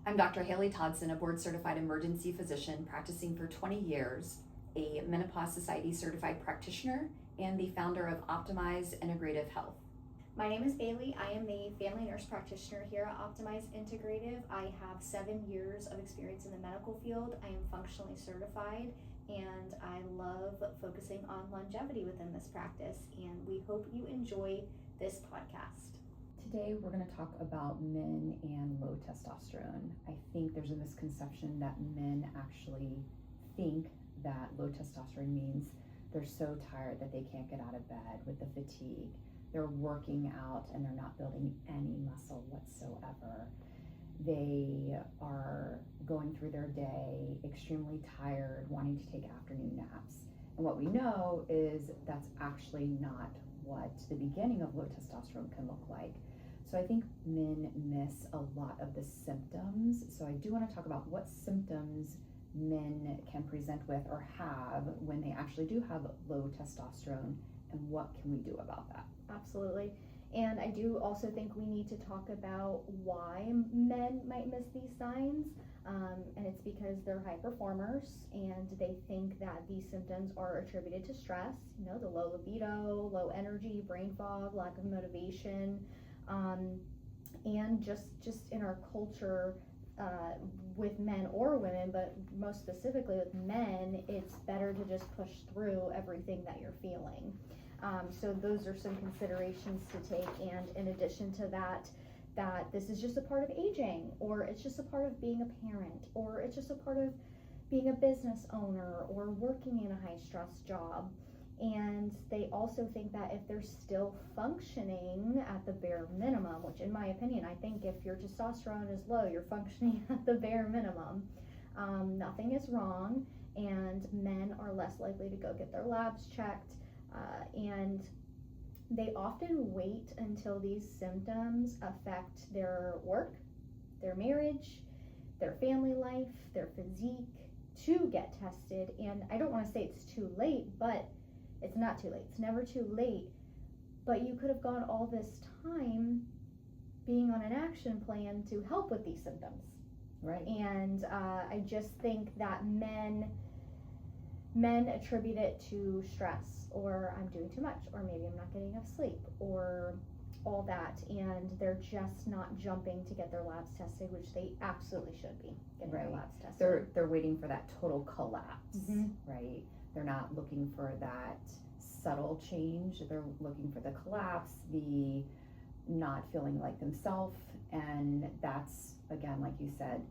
I'm Dr. Haley Todsen, a board-certified emergency physician practicing for 20 years, a Menopause Society certified practitioner, and the founder of Optimize Integrative Health. My name is Bailey. I am the family nurse practitioner here at Optimize Integrative. I have 7 years of experience in the medical field. I am functionally certified, and I love focusing on longevity within this practice, and we hope you enjoy this podcast. Today we're going to talk about men and low testosterone. I think there's a misconception that men actually think that low testosterone means they're so tired that they can't get out of bed with the fatigue. They're working out and they're not building any muscle whatsoever. They are going through their day extremely tired, wanting to take afternoon naps. And what we know is that's actually not what the beginning of low testosterone can look like. So I think men miss a lot of the symptoms. So I do want to talk about what symptoms men can present with or have when they actually do have low testosterone, and what can we do about that? Absolutely. And I do also think we need to talk about why men might miss these signs. And it's because they're high performers and they think that these symptoms are attributed to stress, the low libido, low energy, brain fog, lack of motivation, and just in our culture, with men or women, but most specifically with men, it's better to just push through everything that you're feeling. So those are some considerations to take, and in addition to that this is just a part of aging, or it's just a part of being a parent, or it's just a part of being a business owner or working in a high stress job. And they also think that if they're still functioning at the bare minimum, which in my opinion, I think if your testosterone is low, you're functioning at the bare minimum. Nothing is wrong, and men are less likely to go get their labs checked. And they often wait until these symptoms affect their work, their marriage, their family life, their physique to get tested. And I don't want to say it's too late, but it's not too late. It's never too late. But you could have gone all this time being on an action plan to help with these symptoms. Right. And I just think that men attribute it to stress, or I'm doing too much, or maybe I'm not getting enough sleep, or all that, and they're just not jumping to get their labs tested, which they absolutely should be getting their labs tested. They're waiting for that total collapse, Mm-hmm. right? They're not looking for that subtle change. They're looking for the collapse, the not feeling like themselves, and that's, again, like you said,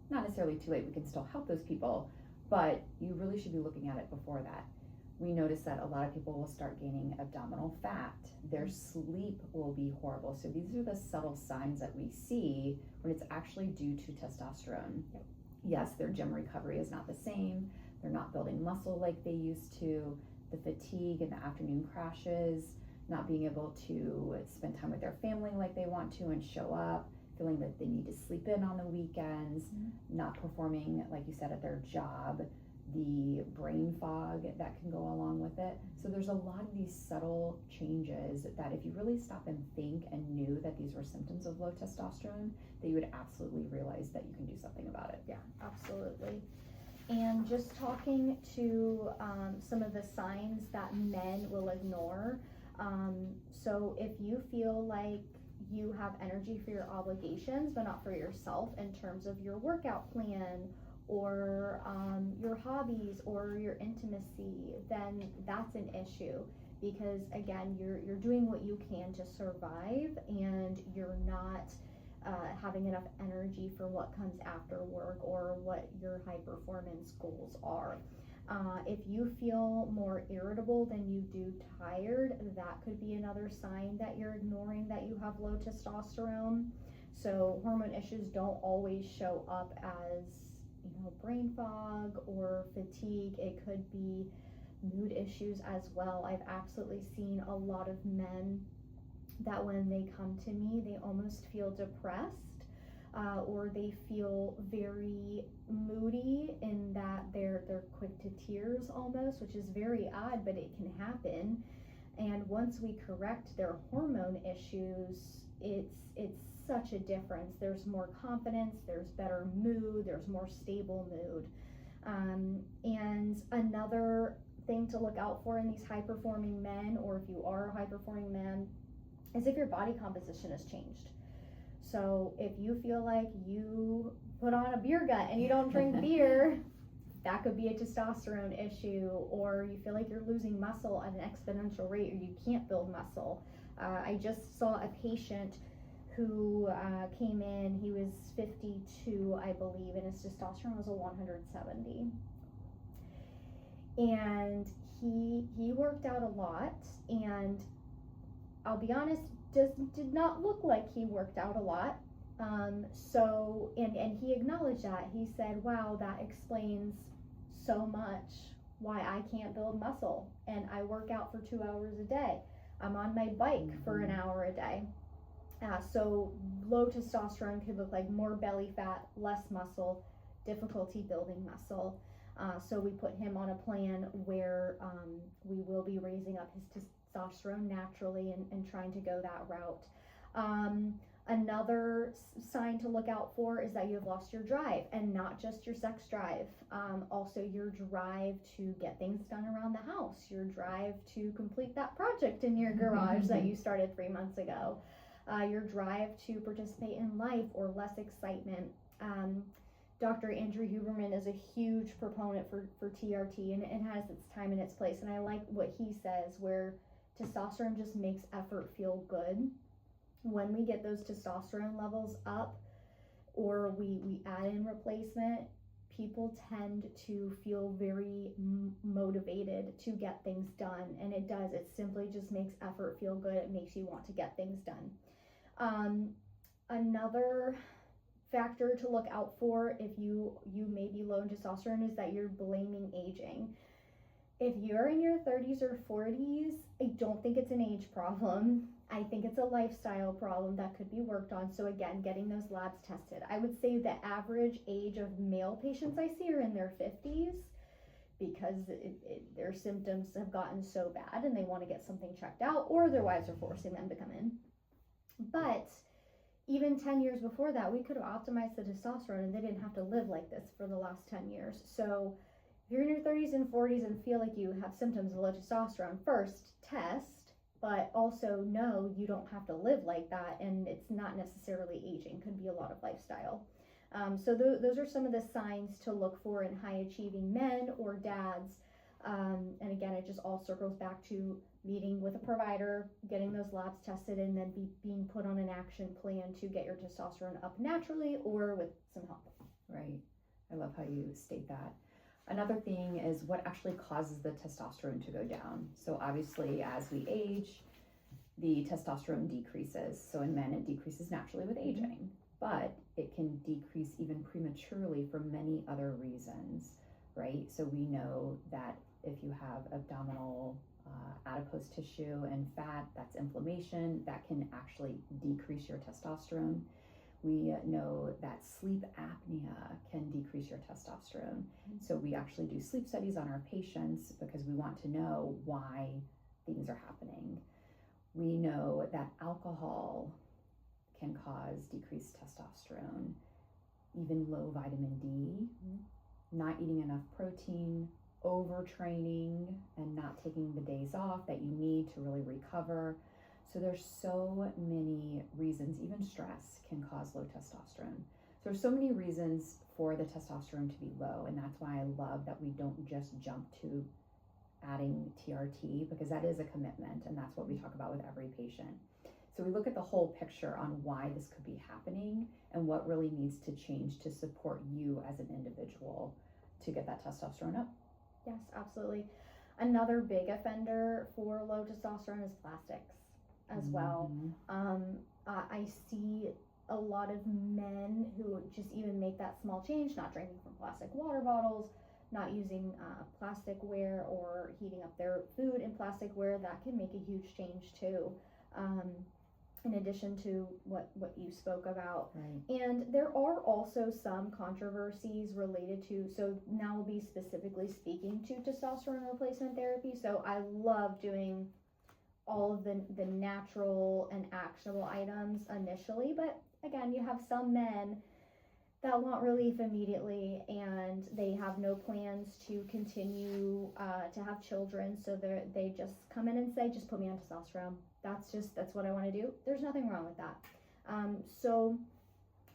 not necessarily too late. We can still help those people, but you really should be looking at it before that. We notice that a lot of people will start gaining abdominal fat. Their sleep will be horrible. So these are the subtle signs that we see when it's actually due to testosterone. Yep. Yes, their gym recovery is not the same. They're not building muscle like they used to. The fatigue and the afternoon crashes, not being able to spend time with their family like they want to and show up, feeling that they need to sleep in on the weekends, not performing, like you said, at their job, the brain fog that can go along with it. So there's a lot of these subtle changes that if you really stop and think and knew that these were symptoms of low testosterone, that you would absolutely realize that you can do something about it. Yeah, absolutely. And just talking to some of the signs that men will ignore. So if you feel like you have energy for your obligations, but not for yourself in terms of your workout plan or your hobbies or your intimacy, then that's an issue, because again, you're doing what you can to survive, and you're not having enough energy for what comes after work or what your high performance goals are. If you feel more irritable than you do tired, that could be another sign that you're ignoring that you have low testosterone. So hormone issues don't always show up as brain fog or fatigue. It could be mood issues as well. I've absolutely seen a lot of men that when they come to me, they almost feel depressed, or they feel very moody in that they're quick to tears almost, which is very odd, but it can happen. And once we correct their hormone issues, it's such a difference. There's more confidence, there's better mood, there's more stable mood. And another thing to look out for in these high-performing men, or if you are a high-performing man, is if your body composition has changed. So if you feel like you put on a beer gut and you don't drink beer, that could be a testosterone issue. Or you feel like you're losing muscle at an exponential rate, or you can't build muscle. I just saw a patient who came in. He was 52, I believe, and his testosterone was a 170. And he worked out a lot, and I'll be honest, did not look like he worked out a lot. So he acknowledged that. He said, wow, that explains so much why I can't build muscle, and I work out for 2 hours a day. I'm on my bike for an hour a day. So low testosterone could look like more belly fat, less muscle, difficulty building muscle. So we put him on a plan where we will be raising up his testosterone naturally and trying to go that route. Another sign to look out for is that you have lost your drive, and not just your sex drive. Also your drive to get things done around the house, your drive to complete that project in your garage that you started 3 months ago, your drive to participate in life, or less excitement. Dr. Andrew Huberman is a huge proponent for TRT, and it has its time and its place. And I like what he says, where testosterone just makes effort feel good. When we get those testosterone levels up, or we add in replacement, people tend to feel very motivated to get things done. And it does. It simply just makes effort feel good. It makes you want to get things done. Another factor to look out for if you may be low in testosterone is that you're blaming aging. If you're in your 30s or 40s, I don't think it's an age problem. I think it's a lifestyle problem that could be worked on. So again, getting those labs tested. I would say the average age of male patients I see are in their 50s, because their symptoms have gotten so bad and they want to get something checked out, or their wives are forcing them to come in. But even 10 years before that, we could have optimized the testosterone and they didn't have to live like this for the last 10 years. So if you're in your 30s and 40s and feel like you have symptoms of low testosterone, first test, but also know you don't have to live like that, and it's not necessarily aging. It could be a lot of lifestyle. So those are some of the signs to look for in high achieving men or dads. And again, it just all circles back to meeting with a provider, getting those labs tested, and then being put on an action plan to get your testosterone up naturally or with some help. Right. I love how you state that. Another thing is what actually causes the testosterone to go down. So obviously, as we age, the testosterone decreases. So in men, it decreases naturally with aging, but it can decrease even prematurely for many other reasons, right? So we know that if you have abdominal adipose tissue and fat, that's inflammation, that can actually decrease your testosterone. We know that sleep apnea can decrease your testosterone. So we actually do sleep studies on our patients because we want to know why things are happening. We know that alcohol can cause decreased testosterone, even low vitamin D, not eating enough protein, overtraining, and not taking the days off that you need to really recover. So there's so many reasons. Even stress can cause low testosterone. So there's so many reasons for the testosterone to be low, and that's why I love that we don't just jump to adding TRT, because that is a commitment, and that's what we talk about with every patient. So we look at the whole picture on why this could be happening and what really needs to change to support you as an individual to get that testosterone up. Yes, absolutely. Another big offender for low testosterone is plastics as well. I see a lot of men who just even make that small change, not drinking from plastic water bottles, not using plasticware, or heating up their food in plasticware. That can make a huge change too. In addition to what you spoke about. Right. And there are also some controversies related to, so now we'll be specifically speaking to testosterone replacement therapy. So I love doing all of the natural and actionable items initially, but again, you have some men that want relief immediately and they have no plans to continue to have children, so they just come in and say, just put me on testosterone. That's what I want to do. There's nothing wrong with that. So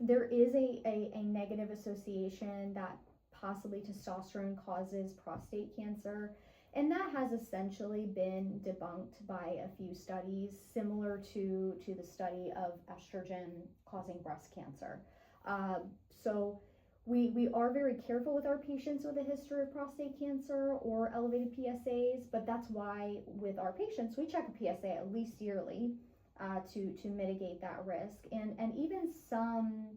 there is a negative association that possibly testosterone causes prostate cancer, and that has essentially been debunked by a few studies, similar to the study of estrogen causing breast cancer. So we are very careful with our patients with a history of prostate cancer or elevated PSAs, but that's why with our patients we check a PSA at least yearly to mitigate that risk. And even some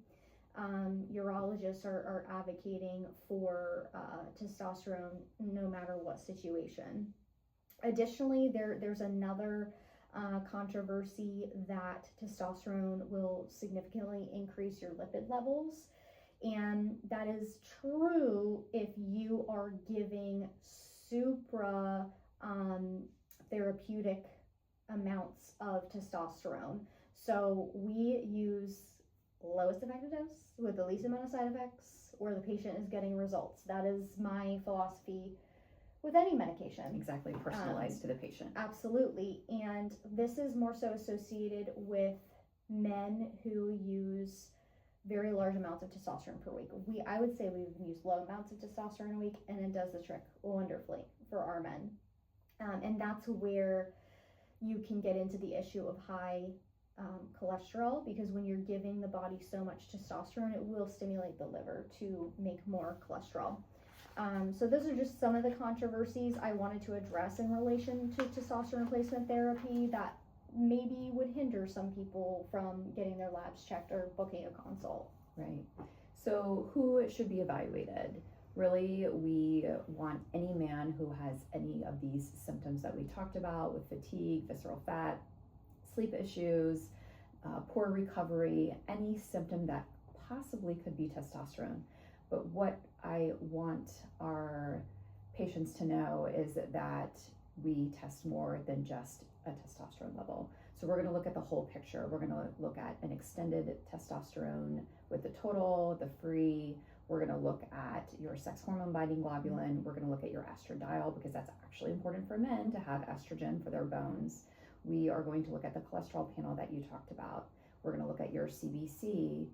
urologists are advocating for testosterone no matter what situation. Additionally, there's another controversy that testosterone will significantly increase your lipid levels, and that is true if you are giving supra therapeutic amounts of testosterone. So we use lowest effective dose with the least amount of side effects where the patient is getting results. That is my philosophy with any medication. Exactly, personalized to the patient. Absolutely. And this is more so associated with men who use very large amounts of testosterone per week. I would say we use low amounts of testosterone a week, and it does the trick wonderfully for our men. And that's where you can get into the issue of high cholesterol, because when you're giving the body so much testosterone, it will stimulate the liver to make more cholesterol. So those are just some of the controversies I wanted to address in relation to testosterone replacement therapy that maybe would hinder some people from getting their labs checked or booking a consult. Right. So who should be evaluated? Really, we want any man who has any of these symptoms that we talked about, with fatigue, visceral fat, sleep issues, poor recovery, any symptom that possibly could be testosterone. But what I want our patients to know is that we test more than just a testosterone level. So we're going to look at the whole picture. We're going to look at an extended testosterone with the total, the free. We're going to look at your sex hormone binding globulin. We're going to look at your estradiol, because that's actually important for men to have estrogen for their bones. We are going to look at the cholesterol panel that you talked about. We're going to look at your CBC.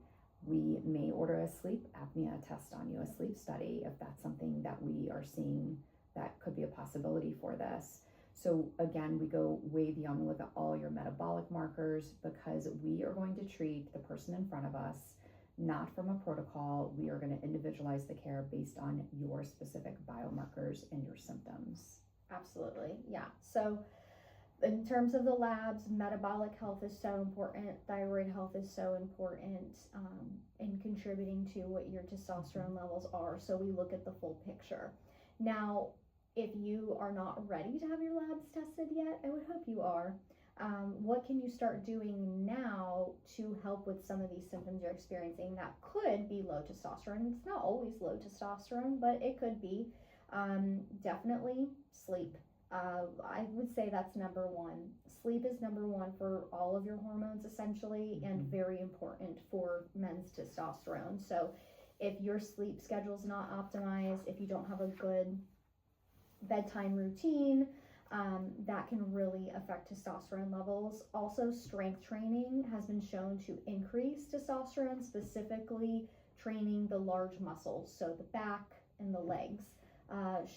We may order a sleep apnea test on you, a sleep study, if that's something that we are seeing that could be a possibility for this. So again, we go way beyond. We look at all your metabolic markers, because we are going to treat the person in front of us, not from a protocol. We are going to individualize the care based on your specific biomarkers and your symptoms. Absolutely, yeah. So in terms of the labs, metabolic health is so important. Thyroid health is so important in contributing to what your testosterone levels are. So we look at the full picture. Now, if you are not ready to have your labs tested yet, I would hope you are. What can you start doing now to help with some of these symptoms you're experiencing that could be low testosterone? It's not always low testosterone, but it could be. Definitely sleep. I would say that's number one. Sleep is number one for all of your hormones, essentially, and very important for men's testosterone. So if your sleep schedule is not optimized, if you don't have a good bedtime routine, that can really affect testosterone levels. Also, strength training has been shown to increase testosterone, specifically training the large muscles, so the back and the legs.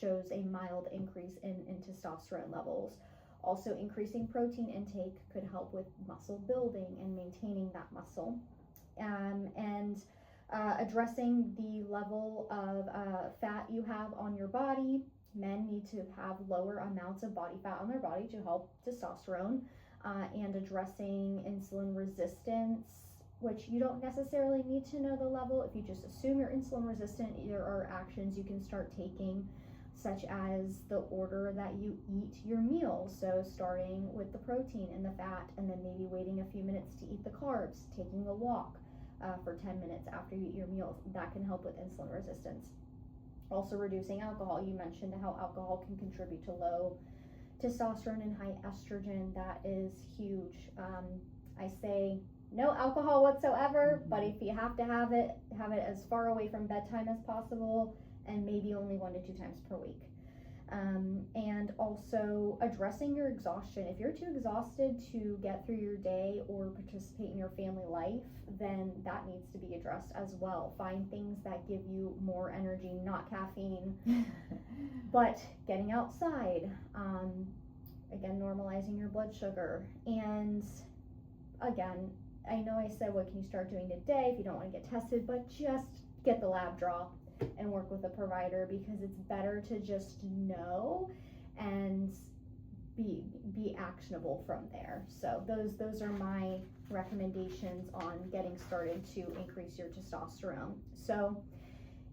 Shows a mild increase in testosterone levels. Also, increasing protein intake could help with muscle building and maintaining that muscle. And addressing the level of fat you have on your body. Men need to have lower amounts of body fat on their body to help testosterone, and addressing insulin resistance, which you don't necessarily need to know the level. If you just assume you're insulin resistant, there are actions you can start taking, such as the order that you eat your meals. So starting with the protein and the fat, and then maybe waiting a few minutes to eat the carbs, taking a walk for 10 minutes after you eat your meals. That can help with insulin resistance. Also, reducing alcohol. You mentioned how alcohol can contribute to low testosterone and high estrogen. That is huge. I say no alcohol whatsoever, but if you have to have it as far away from bedtime as possible, and maybe only 1 to 2 times per week. And also addressing your exhaustion. If you're too exhausted to get through your day or participate in your family life, then that needs to be addressed as well. Find things that give you more energy, not caffeine, but getting outside. Again, normalizing your blood sugar. And again, I know I said, what can you start doing today if you don't want to get tested, but just get the lab draw and work with a provider, because it's better to just know and be actionable from there. So those are my recommendations on getting started to increase your testosterone. So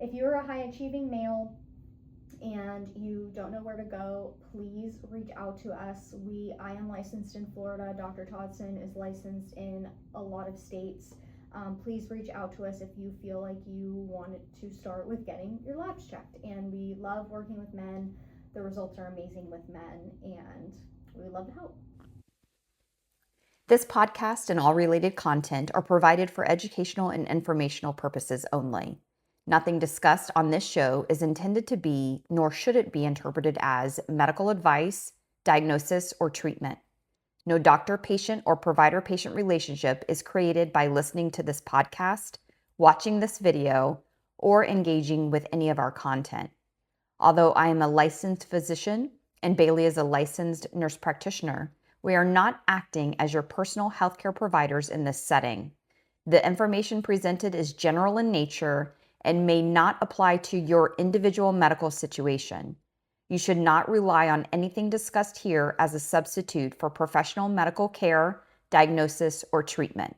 if you're a high achieving male and you don't know where to go, please reach out to us. I am licensed in Florida. Dr. Todsen is licensed in a lot of states. Please reach out to us if you feel like you wanted to start with getting your labs checked. And we love working with men. The results are amazing with men, and we love to help. This podcast and all related content are provided for educational and informational purposes only. Nothing discussed on this show is intended to be, nor should it be interpreted as, medical advice, diagnosis, or treatment. No doctor-patient or provider-patient relationship is created by listening to this podcast, watching this video, or engaging with any of our content. Although I am a licensed physician and Bailey is a licensed nurse practitioner, we are not acting as your personal healthcare providers in this setting. The information presented is general in nature and may not apply to your individual medical situation. You should not rely on anything discussed here as a substitute for professional medical care, diagnosis, or treatment.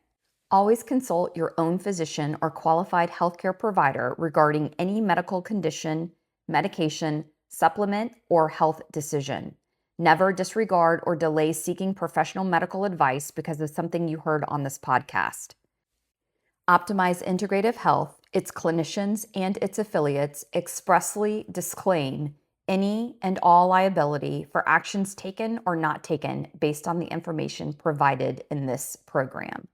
Always consult your own physician or qualified healthcare provider regarding any medical condition, medication, supplement, or health decision. Never disregard or delay seeking professional medical advice because of something you heard on this podcast. Optimize Integrative Health, its clinicians, and its affiliates expressly disclaim any and all liability for actions taken or not taken based on the information provided in this program.